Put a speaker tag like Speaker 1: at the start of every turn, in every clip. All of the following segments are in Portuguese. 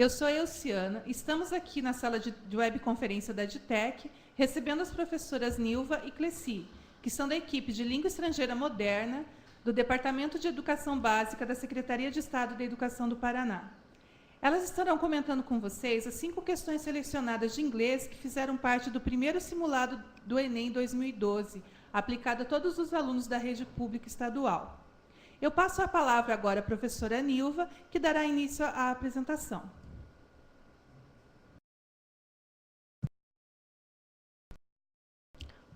Speaker 1: Eu sou a Elciana, estamos aqui na sala de webconferência da EdTech, recebendo as professoras Nilva e Cleci, que são da equipe de Língua Estrangeira Moderna, do Departamento de Educação Básica da Secretaria de Estado da Educação do Paraná. Elas estarão comentando com vocês as 5 questões selecionadas de inglês que fizeram parte do primeiro simulado do Enem 2012, aplicado a todos os alunos da rede pública estadual. Eu passo a palavra agora à professora Nilva, que dará início à apresentação.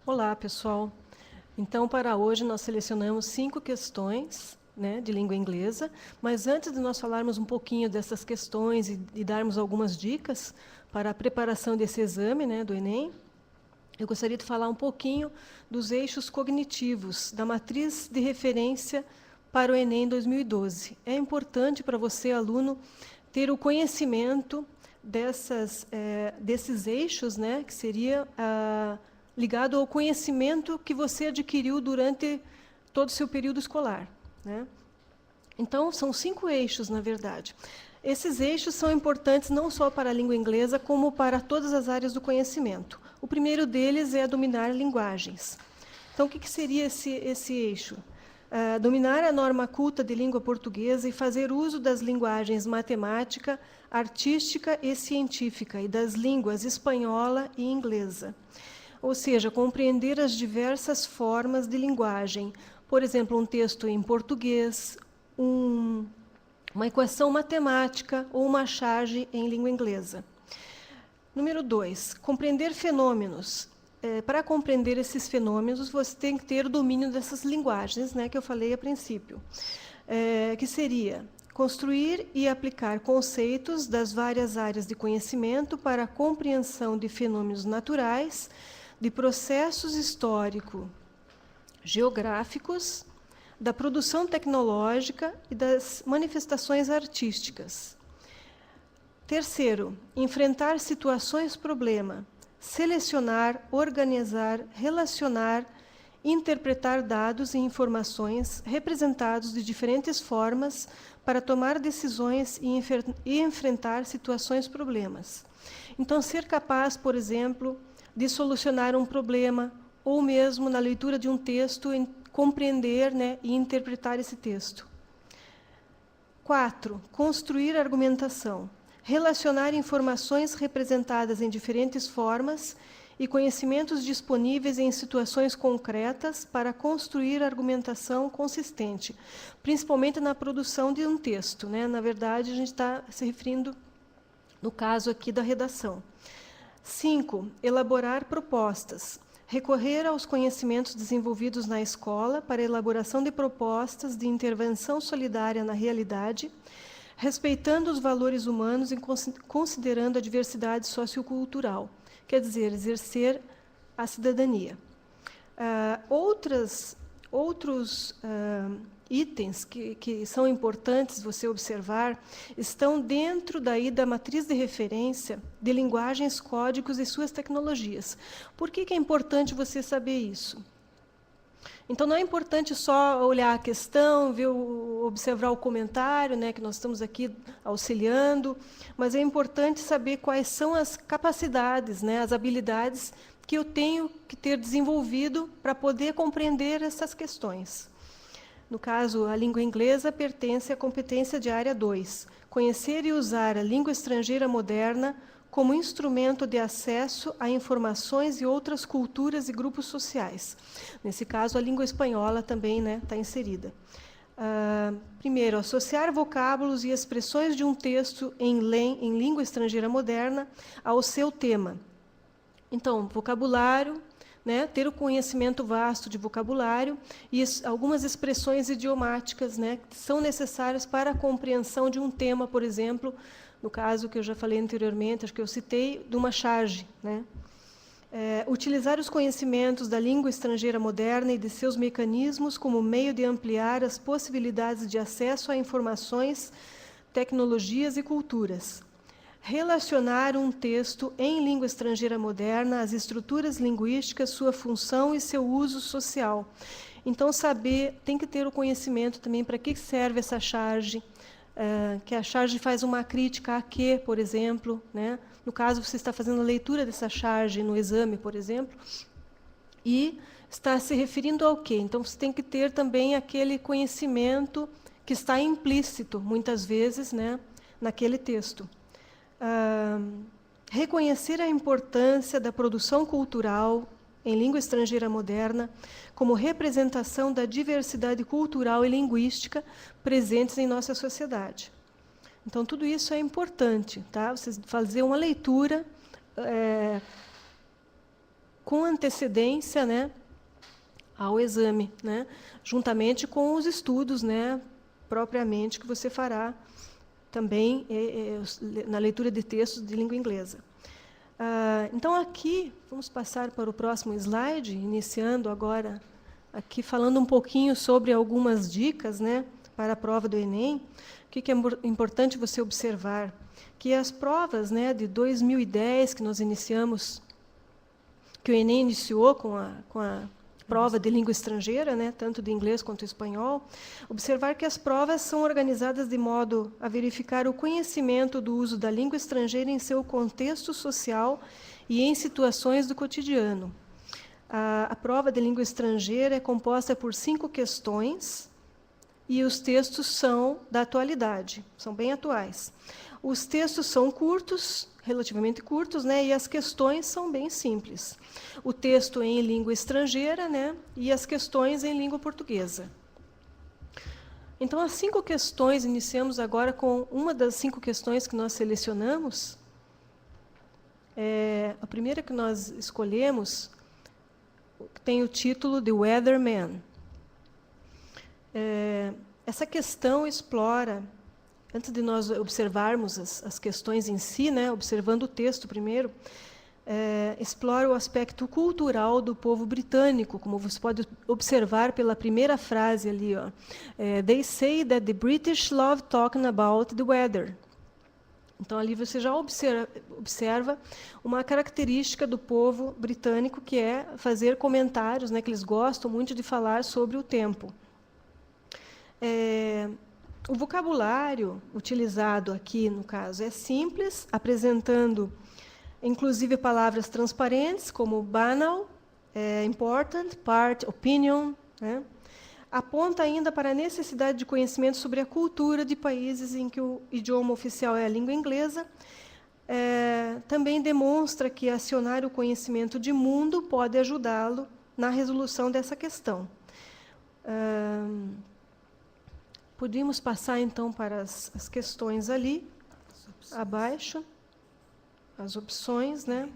Speaker 2: Olá, pessoal. Então, para hoje, nós selecionamos 5 questões, né, de língua inglesa, mas antes de nós falarmos um pouquinho dessas questões e darmos algumas dicas para a preparação desse exame, né, do Enem, eu gostaria de falar um pouquinho dos eixos cognitivos, da matriz de referência para o Enem 2012. É importante para você, aluno, ter o conhecimento desses eixos, né, que seria ligado ao conhecimento que você adquiriu durante todo o seu período escolar, né? Então, são 5 eixos, na verdade. Esses eixos são importantes não só para a língua inglesa, como para todas as áreas do conhecimento. O primeiro deles é dominar linguagens. Então, o que seria esse eixo? Dominar a norma culta de língua portuguesa e fazer uso das linguagens matemática, artística e científica, e das línguas espanhola e inglesa. Ou seja, compreender as diversas formas de linguagem. Por exemplo, um texto em português, uma equação matemática ou uma charge em língua inglesa. Número 2, compreender fenômenos. Para compreender esses fenômenos, você tem que ter o domínio dessas linguagens, né, que eu falei a princípio. Que seria construir e aplicar conceitos das várias áreas de conhecimento para a compreensão de fenômenos naturais, de processos histórico-geográficos, da produção tecnológica e das manifestações artísticas. Terceiro, enfrentar situações-problema, selecionar, organizar, relacionar, interpretar dados e informações representados de diferentes formas para tomar decisões e enfrentar situações-problemas. Então, ser capaz, por exemplo, de solucionar um problema, ou mesmo na leitura de um texto, compreender, né, e interpretar esse texto. 4, construir argumentação. Relacionar informações representadas em diferentes formas e conhecimentos disponíveis em situações concretas para construir argumentação consistente, principalmente na produção de um texto, né? Na verdade, a gente está se referindo, no caso aqui, da redação. 5, elaborar propostas. Recorrer aos conhecimentos desenvolvidos na escola para a elaboração de propostas de intervenção solidária na realidade, respeitando os valores humanos e considerando a diversidade sociocultural, quer dizer, exercer a cidadania. Outros itens que são importantes você observar estão dentro daí da matriz de referência de linguagens, códigos e suas tecnologias. Por que é importante você saber isso? Então, não é importante só olhar a questão, observar o comentário, né, que nós estamos aqui auxiliando, mas é importante saber quais são as capacidades, né, as habilidades que eu tenho que ter desenvolvido para poder compreender essas questões. No caso, a língua inglesa pertence à competência de área 2, conhecer e usar a língua estrangeira moderna como instrumento de acesso a informações e outras culturas e grupos sociais. Nesse caso, a língua espanhola também, né, está inserida. Primeiro, associar vocábulos e expressões de um texto em língua estrangeira moderna ao seu tema. Então, vocabulário, né, ter o conhecimento vasto de vocabulário e algumas expressões idiomáticas, né, que são necessárias para a compreensão de um tema, por exemplo, no caso que eu já falei anteriormente, acho que eu citei, de uma charge, né? Utilizar os conhecimentos da língua estrangeira moderna e de seus mecanismos como meio de ampliar as possibilidades de acesso a informações, tecnologias e culturas. Relacionar um texto em língua estrangeira moderna às estruturas linguísticas, sua função e seu uso social. Então, tem que ter o conhecimento também para que serve essa charge, que a charge faz uma crítica a quê, por exemplo, né? No caso, você está fazendo a leitura dessa charge no exame, por exemplo, e está se referindo ao quê? Então, você tem que ter também aquele conhecimento que está implícito, muitas vezes, né, naquele texto. Reconhecer a importância da produção cultural em língua estrangeira moderna como representação da diversidade cultural e linguística presentes em nossa sociedade. Então, tudo isso é importante, tá? Vocês fazer uma leitura com antecedência, né, ao exame, né, juntamente com os estudos, né, propriamente, que você fará também na leitura de textos de língua inglesa. Então, aqui, vamos passar para o próximo slide, iniciando agora, aqui falando um pouquinho sobre algumas dicas, né, para a prova do Enem. O que é importante você observar? Que as provas, né, de 2010, que nós iniciamos, que o Enem iniciou com a prova de língua estrangeira, né, tanto de inglês quanto espanhol, observar que as provas são organizadas de modo a verificar o conhecimento do uso da língua estrangeira em seu contexto social e em situações do cotidiano. A prova de língua estrangeira é composta por 5 questões e os textos são da atualidade, são bem atuais. Os textos são curtos, relativamente curtos, né, e as questões são bem simples. O texto em língua estrangeira, né, e as questões em língua portuguesa. Então, as 5 questões, iniciamos agora com uma das 5 questões que nós selecionamos. A primeira que nós escolhemos tem o título de Weatherman. Essa questão explora, antes de nós observarmos as questões em si, né, observando o texto primeiro, explora o aspecto cultural do povo britânico, como você pode observar pela primeira frase ali, ó. They say that the British love talking about the weather. Então, ali você já observa uma característica do povo britânico, que é fazer comentários, né, que eles gostam muito de falar sobre o tempo. O vocabulário utilizado aqui, no caso, é simples, apresentando, inclusive, palavras transparentes, como banal, important, part, opinion, né? Aponta ainda para a necessidade de conhecimento sobre a cultura de países em que o idioma oficial é a língua inglesa. Também demonstra que acionar o conhecimento de mundo pode ajudá-lo na resolução dessa questão. Podíamos passar, então, para as questões ali, abaixo, as opções, né?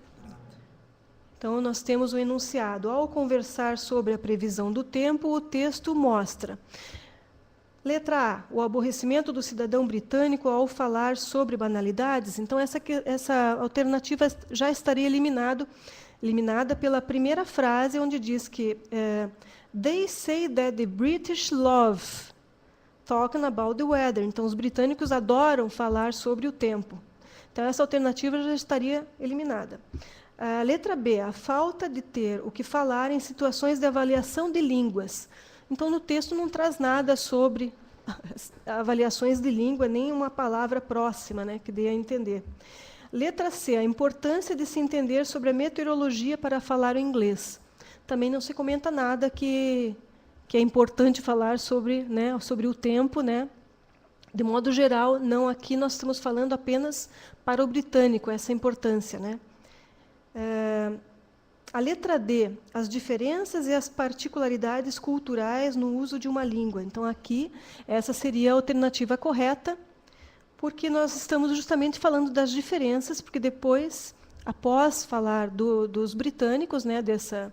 Speaker 2: Então, nós temos o enunciado. Ao conversar sobre a previsão do tempo, o texto mostra. Letra A, o aborrecimento do cidadão britânico ao falar sobre banalidades. Então, essa alternativa já estaria eliminada pela primeira frase, onde diz que they say that the British love talking about the weather. Então, os britânicos adoram falar sobre o tempo. Então, essa alternativa já estaria eliminada. A letra B, a falta de ter o que falar em situações de avaliação de línguas. Então, no texto não traz nada sobre avaliações de língua, nem uma palavra próxima, né, que dê a entender. Letra C, a importância de se entender sobre a meteorologia para falar o inglês. Também não se comenta nada que é importante falar sobre, né, sobre o tempo, né? De modo geral, não, aqui nós estamos falando apenas para o britânico, essa importância, né? A letra D, as diferenças e as particularidades culturais no uso de uma língua. Então, aqui, essa seria a alternativa correta, porque nós estamos justamente falando das diferenças, porque depois, após falar dos britânicos, né, dessa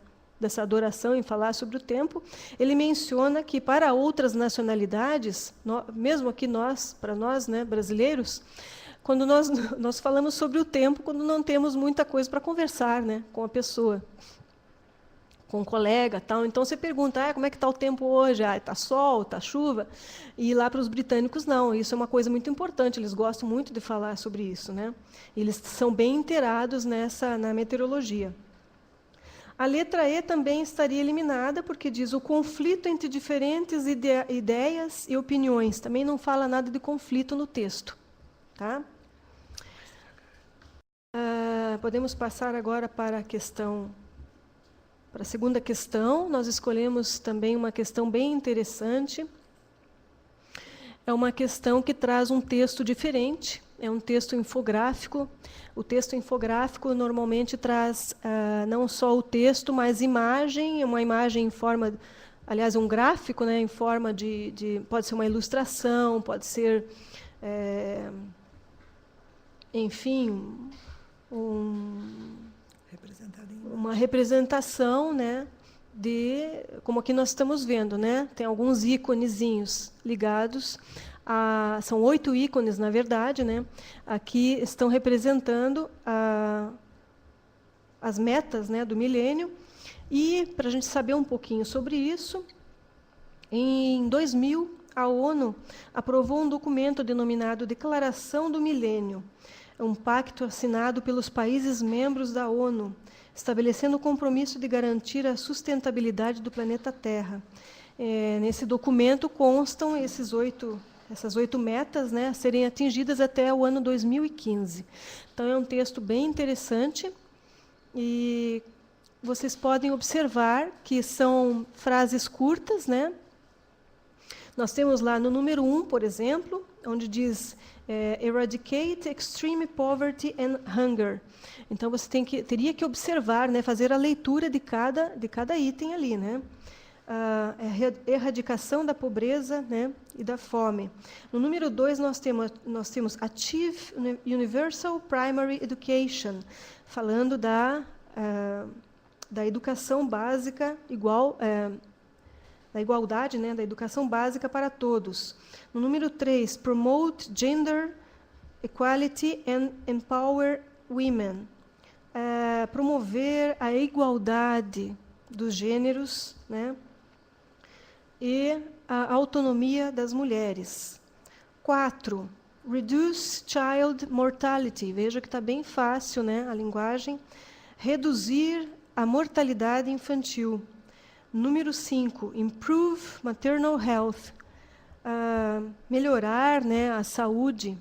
Speaker 2: adoração em falar sobre o tempo, ele menciona que, para outras nacionalidades, mesmo aqui para nós, né, brasileiros, quando nós falamos sobre o tempo, quando não temos muita coisa para conversar, né, com a pessoa, com o colega, tal. Então, você pergunta, como é que está o tempo hoje? Está sol, está chuva? E lá para os britânicos, não. Isso é uma coisa muito importante, eles gostam muito de falar sobre isso, né? Eles são bem inteirados na meteorologia. A letra E também estaria eliminada, porque diz o conflito entre diferentes ideias e opiniões. Também não fala nada de conflito no texto. Tá? Podemos passar agora para a segunda questão. Nós escolhemos também uma questão bem interessante. É uma questão que traz um texto diferente, é um texto infográfico. O texto infográfico normalmente traz não só o texto, mas imagem, uma imagem em forma, aliás, um gráfico, né, em forma pode ser uma ilustração, pode ser, enfim, uma representação, né, como aqui nós estamos vendo, né, tem alguns íconezinhos ligados. São 8 ícones, na verdade, né? Aqui estão representando as metas, né, do milênio. E, para a gente saber um pouquinho sobre isso, em 2000, a ONU aprovou um documento denominado Declaração do Milênio, um pacto assinado pelos países membros da ONU, estabelecendo o compromisso de garantir a sustentabilidade do planeta Terra. Nesse documento constam essas 8 metas, né, a serem atingidas até o ano 2015. Então, é um texto bem interessante e vocês podem observar que são frases curtas, né? Nós temos lá no número 1, por exemplo, onde diz eradicate extreme poverty and hunger. Então, você teria que observar, né, fazer a leitura de cada item ali, né? A erradicação da pobreza, né, e da fome. No número 2, nós temos Achieve Universal Primary Education, falando da educação básica da igualdade, né, da educação básica para todos. No número 3, Promote Gender Equality and Empower Women, promover a igualdade dos gêneros, né, e a autonomia das mulheres. 4, Reduce Child Mortality. Veja que está bem fácil, né, a linguagem. Reduzir a mortalidade infantil. Número 5, Improve Maternal Health. Melhorar, né, a saúde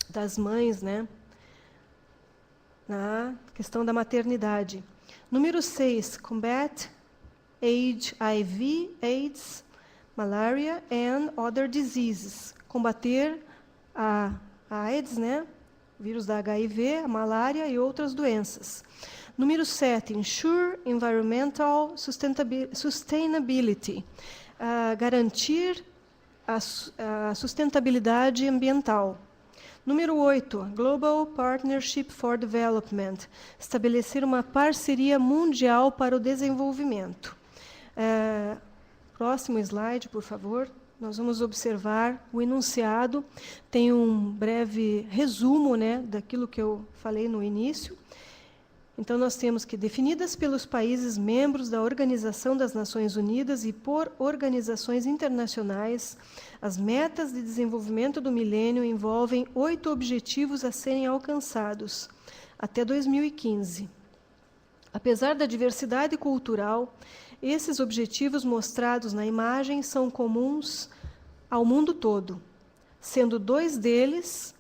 Speaker 2: das mães, né, na questão da maternidade. Número 6, Combat HIV, AIDS, Malaria and Other Diseases. Combater a AIDS, né, o vírus da HIV, a malária e outras doenças. Número 7, Ensure Environmental Sustainability. Garantir a sustentabilidade ambiental. Número 8, Global Partnership for Development. Estabelecer uma parceria mundial para o desenvolvimento. Próximo slide, por favor. Nós vamos observar o enunciado. Tem um breve resumo, né, daquilo que eu falei no início. Então, nós temos que, definidas pelos países membros da Organização das Nações Unidas e por organizações internacionais, as metas de desenvolvimento do milênio envolvem 8 objetivos a serem alcançados até 2015. Apesar da diversidade cultural, esses objetivos mostrados na imagem são comuns ao mundo todo, sendo 2 deles,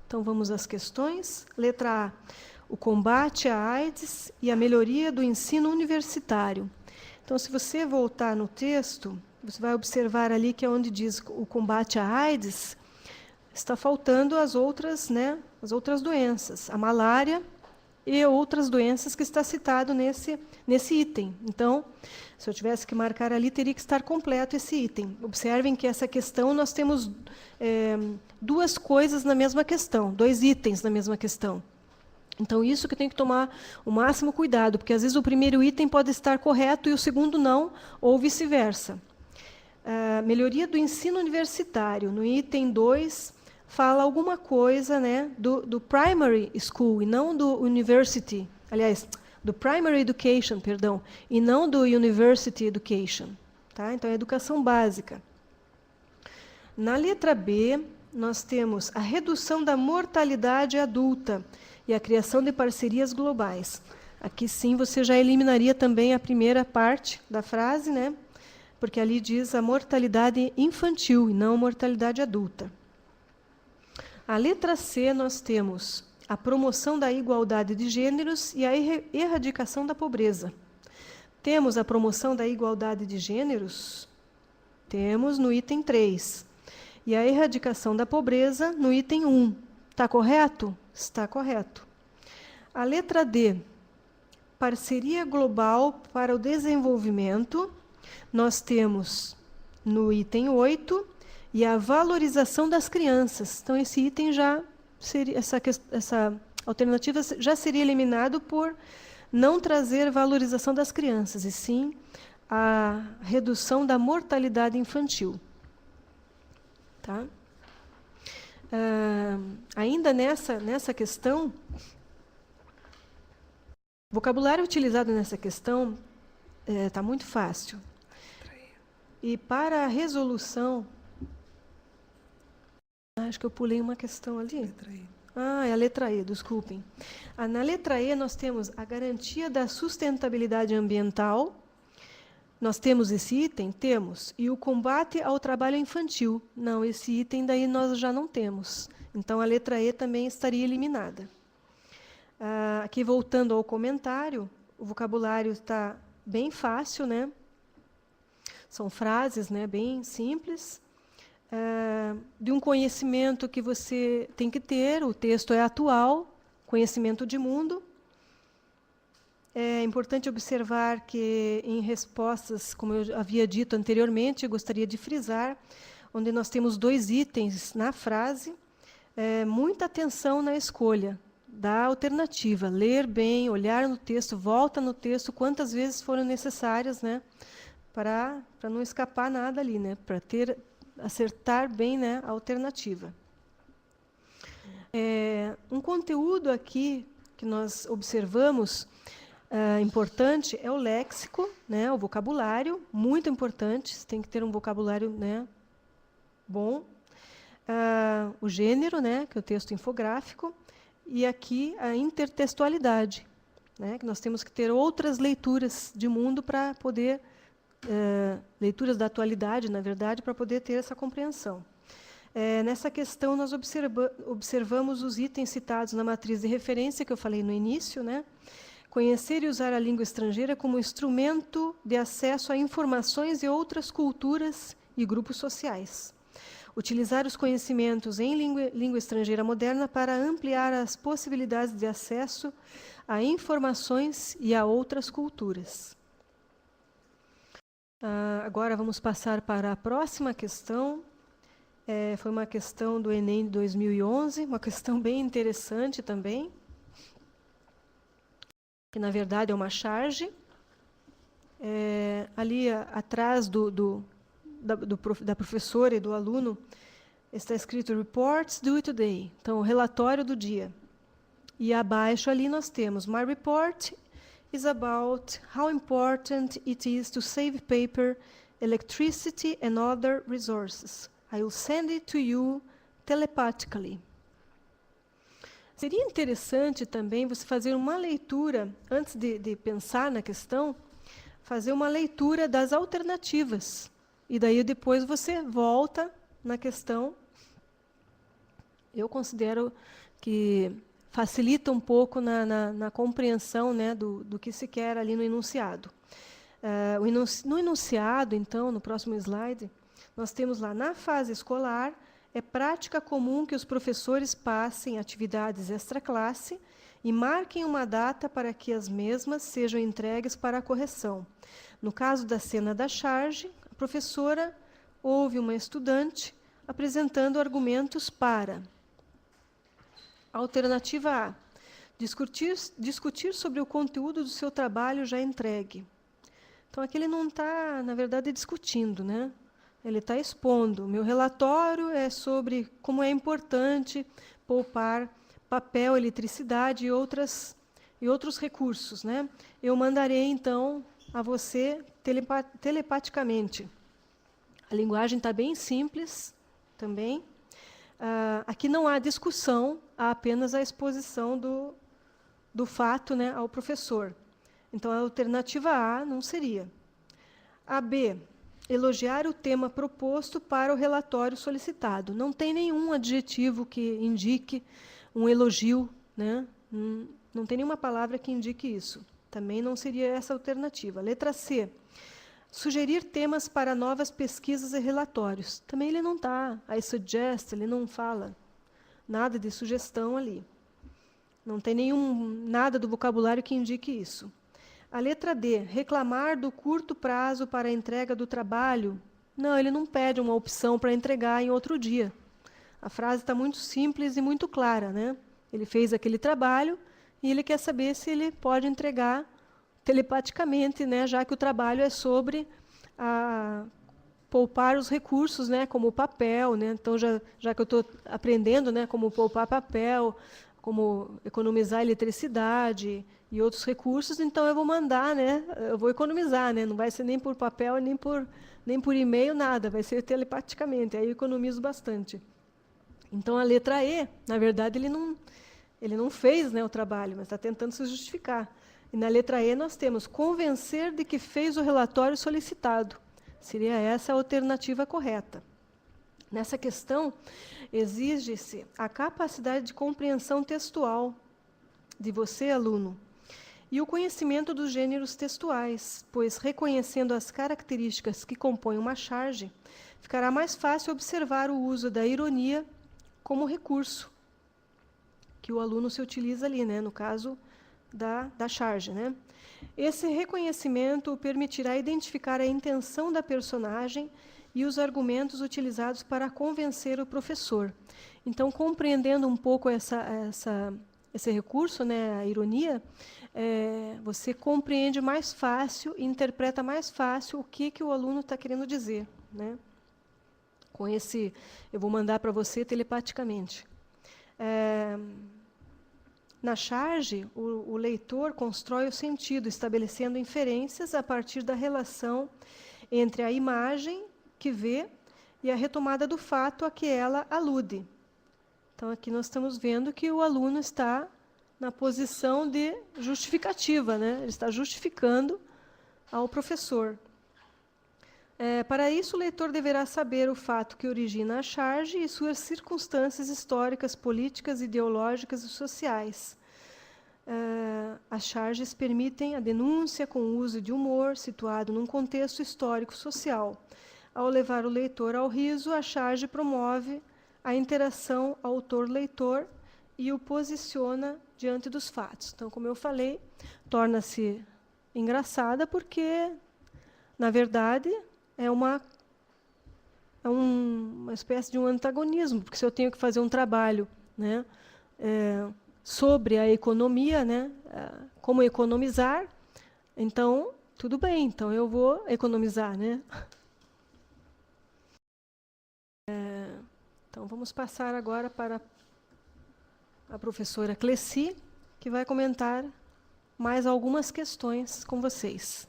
Speaker 2: então vamos às questões. Letra A, o combate à AIDS e a melhoria do ensino universitário. Então, se você voltar no texto, você vai observar ali que é onde diz o combate à AIDS, está faltando as outras, né, as outras doenças, a malária e outras doenças que está citado nesse item. Então, se eu tivesse que marcar ali, teria que estar completo esse item. Observem que essa questão, nós temos 2 coisas na mesma questão, 2 itens na mesma questão. Então, isso que tem que tomar o máximo cuidado, porque às vezes o primeiro item pode estar correto e o segundo não, ou vice-versa. Melhoria do ensino universitário. No item 2, fala alguma coisa, né, do primary school e não do university. Aliás, do primary education, perdão, e não do university education. Tá? Então, é educação básica. Na letra B, nós temos a redução da mortalidade adulta e a criação de parcerias globais. Aqui sim você já eliminaria também a primeira parte da frase, né? Porque ali diz a mortalidade infantil e não mortalidade adulta. A letra C nós temos a promoção da igualdade de gêneros e a erradicação da pobreza. Temos a promoção da igualdade de gêneros? Temos no item 3. E a erradicação da pobreza no item 1. Está correto? Está correto. A letra D, parceria global para o desenvolvimento, nós temos no item 8, e a valorização das crianças. Então, esse item já seria, essa alternativa já seria eliminado por não trazer valorização das crianças, e sim a redução da mortalidade infantil. Tá? Ainda nessa questão, o vocabulário utilizado nessa questão está muito fácil. E para a resolução... Acho que eu pulei uma questão ali.
Speaker 3: Letra E.
Speaker 2: É a letra E, desculpem. Na letra E nós temos a garantia da sustentabilidade ambiental. Nós temos esse item? Temos. E o combate ao trabalho infantil. Não, esse item daí nós já não temos. Então, a letra E também estaria eliminada. Aqui, voltando ao comentário, o vocabulário está bem fácil, né? São frases, né, bem simples. De um conhecimento que você tem que ter, o texto é atual, conhecimento de mundo. É importante observar que, em respostas, como eu havia dito anteriormente, eu gostaria de frisar, onde nós temos 2 itens na frase, muita atenção na escolha da alternativa, ler bem, olhar no texto, volta no texto, quantas vezes foram necessárias, né, para não escapar nada ali, né, para acertar bem, né, a alternativa. Um conteúdo aqui que nós observamos importante é o léxico, né, o vocabulário, muito importante, você tem que ter um vocabulário, né, bom. O gênero, né, que é o texto infográfico, e aqui a intertextualidade, né, que nós temos que ter outras leituras de mundo para poder... leituras da atualidade, na verdade, para poder ter essa compreensão. Nessa questão, nós observamos os itens citados na matriz de referência, que eu falei no início, né? Conhecer e usar a língua estrangeira como instrumento de acesso a informações e outras culturas e grupos sociais. Utilizar os conhecimentos em língua estrangeira moderna para ampliar as possibilidades de acesso a informações e a outras culturas. Agora vamos passar para a próxima questão. Foi uma questão do Enem de 2011, uma questão bem interessante também, que na verdade é uma charge. Ali atrás da professora e do aluno está escrito Reports due today, então o relatório do dia. E abaixo ali nós temos My report is about how important it is to save paper, electricity and other resources. I will send it to you telepathically. Seria interessante também você fazer uma leitura, antes de pensar na questão, fazer uma leitura das alternativas. E daí depois você volta na questão. Eu considero que facilita um pouco na compreensão, né, do que se quer ali no enunciado. No enunciado, então, no próximo slide, nós temos lá, na fase escolar, é prática comum que os professores passem atividades extra-classe e marquem uma data para que as mesmas sejam entregues para a correção. No caso da cena da charge, a professora ouve uma estudante apresentando argumentos para... Alternativa A. Discutir sobre o conteúdo do seu trabalho já entregue. Então, aqui ele não está, na verdade, discutindo, né? Ele está expondo. Meu relatório é sobre como é importante poupar papel, eletricidade e outros recursos, né? Eu mandarei, então, a você telepaticamente. A linguagem está bem simples também. Aqui não há discussão, há apenas a exposição do fato, né, ao professor. Então, a alternativa A não seria. A B, elogiar o tema proposto para o relatório solicitado. Não tem nenhum adjetivo que indique um elogio, né? Não tem nenhuma palavra que indique isso. Também não seria essa a alternativa. Letra C, sugerir temas para novas pesquisas e relatórios. Também ele não está. I suggest, ele não fala nada de sugestão ali. Não tem nada do vocabulário que indique isso. A letra D, reclamar do curto prazo para a entrega do trabalho. Não, ele não pede uma opção para entregar em outro dia. A frase está muito simples e muito clara, né? Ele fez aquele trabalho e ele quer saber se ele pode entregar telepaticamente, né? Já que o trabalho é sobre poupar os recursos, né? Como o papel, né? Então, já que eu estou aprendendo, né? Como poupar papel, como economizar eletricidade e outros recursos, então eu vou mandar, né? Eu vou economizar, né? Não vai ser nem por papel, nem por e-mail, nada, vai ser telepaticamente, aí eu economizo bastante. Então, a letra E, na verdade, ele não fez, né, o trabalho, mas está tentando se justificar. E na letra E nós temos convencer de que fez o relatório solicitado. Seria essa a alternativa correta. Nessa questão, exige-se a capacidade de compreensão textual de você, aluno, e o conhecimento dos gêneros textuais, pois, reconhecendo as características que compõem uma charge, ficará mais fácil observar o uso da ironia como recurso que o aluno se utiliza ali, né, no caso da charge, né? Esse reconhecimento o permitirá identificar a intenção da personagem e os argumentos utilizados para convencer o professor. Então, compreendendo um pouco esse recurso, né, a ironia, você compreende mais fácil e interpreta mais fácil o que o aluno está querendo dizer, né? Com esse, eu vou mandar para você telepaticamente. Na charge, o leitor constrói o sentido, estabelecendo inferências a partir da relação entre a imagem que vê e a retomada do fato a que ela alude. Então, aqui nós estamos vendo que o aluno está na posição de justificativa, né? Ele está justificando ao professor. Para isso, o leitor deverá saber o fato que origina a charge e suas circunstâncias históricas, políticas, ideológicas e sociais. As charges permitem a denúncia com o uso de humor, situado num contexto histórico-social. Ao levar o leitor ao riso, a charge promove a interação autor-leitor e o posiciona diante dos fatos. Então, como eu falei, torna-se engraçada porque, na verdade, é uma espécie de um antagonismo, porque se eu tenho que fazer um trabalho, né, sobre a economia, né, como economizar, então, tudo bem, então eu vou economizar, né? Então, vamos passar agora para a professora Cleci, que vai comentar mais algumas questões com vocês.